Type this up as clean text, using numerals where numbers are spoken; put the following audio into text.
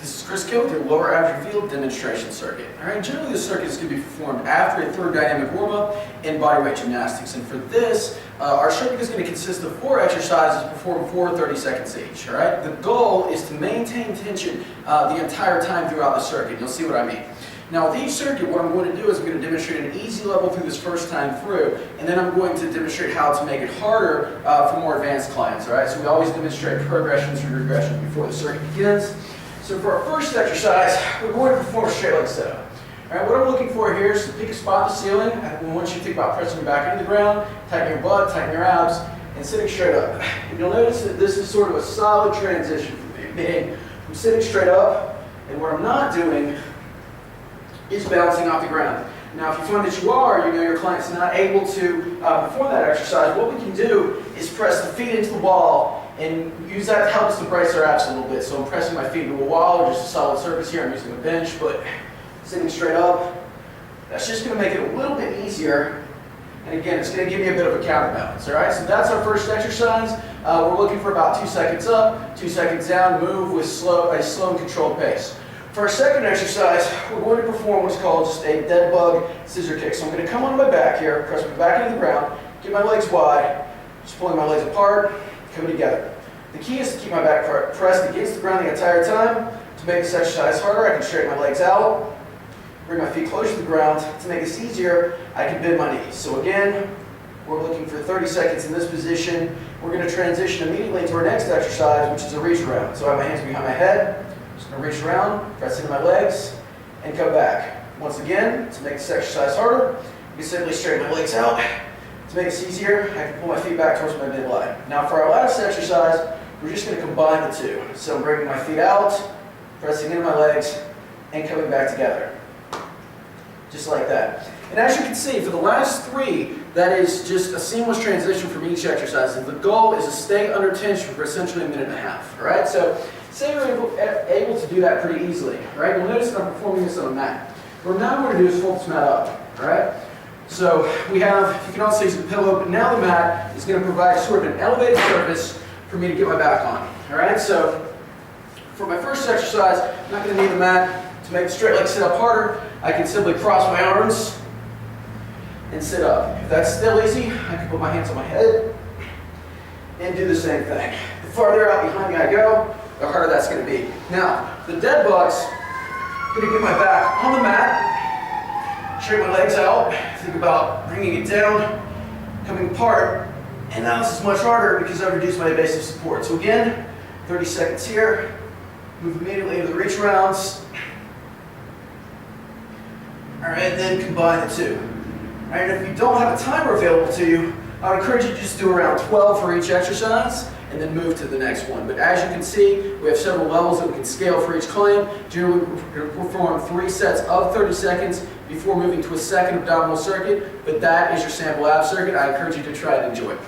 This is Chris Kill with your lower atrophy field demonstration circuit. Alright, generally this circuit is going to be performed after a third dynamic warm-up in bodyweight gymnastics. And for this, our circuit is going to consist of 4 exercises performed for 30 seconds each. Alright, the goal is to maintain tension the entire time throughout the circuit. You'll see what I mean. Now with each circuit, what I'm going to do is I'm going to demonstrate an easy level through this first time through, and then I'm going to demonstrate how to make it harder for more advanced clients. Alright, so we always demonstrate progressions and regressions before the circuit begins. So for our first exercise, we're going to perform a straight leg setup. Alright, what I'm looking for here is to pick a spot in the ceiling. And once you think about pressing your back into the ground, tighten your butt, tighten your abs, and sitting straight up. And you'll notice that this is sort of a solid transition for me, meaning I'm sitting straight up, and what I'm not doing is bouncing off the ground. Now, if you find that you are, you know your client's not able to perform that exercise, what we can do is press the feet into the wall and use that to help us to brace our abs a little bit. So I'm pressing my feet into a wall or just a solid surface here. I'm using a bench, but sitting straight up, that's just going to make it a little bit easier. And again, it's going to give me a bit of a counterbalance. All right, so that's our first exercise. We're looking for about 2 seconds up, 2 seconds down, move with a slow and controlled pace. For our second exercise, we're going to perform what's called just a dead bug scissor kick. So I'm going to come on my back here, press my back into the ground, get my legs wide, just pulling my legs apart, coming together. The key is to keep my back pressed against the ground the entire time. To make this exercise harder, I can straighten my legs out, bring my feet closer to the ground. To make this easier, I can bend my knees. So again, we're looking for 30 seconds in this position. We're going to transition immediately into our next exercise, which is a reach around. So I have my hands behind my head. Just going to reach around, press into my legs, and come back. Once again, to make this exercise harder, you can simply straighten my legs out. To make this easier, I can pull my feet back towards my midline. Now for our last exercise, we're just going to combine the two. So I'm bringing my feet out, pressing into my legs, and coming back together. Just like that. And as you can see, for the last 3, that is just a seamless transition from each exercise. And the goal is to stay under tension for essentially a minute and a half. All right? So say you're able to do that pretty easily. All right? You'll notice that I'm performing this on a mat. What I'm now going to do is fold this mat up. All right? So we have, you can also use a pillow, but now the mat is going to provide sort of an elevated surface for me to get my back on. All right? So for my first exercise, I'm not going to need the mat. To make the straight leg sit up harder, I can simply cross my arms and sit up. If that's still easy, I can put my hands on my head and do the same thing. The farther out behind me I go, the harder that's going to be. Now, the dead bugs, I'm going to get my back on the mat, straighten my legs out, think about bringing it down, coming apart, and now this is much harder because I've reduced my base of support. So again, 30 seconds here, move immediately into the reach rounds. All right, then combine the two. All right, and if you don't have a timer available to you, I would encourage you to just do around 12 for each exercise and then move to the next one. But as you can see, we have several levels that we can scale for each client. Generally, we're going to perform 3 sets of 30 seconds before moving to a second abdominal circuit, but that is your sample ab circuit. I encourage you to try and enjoy it.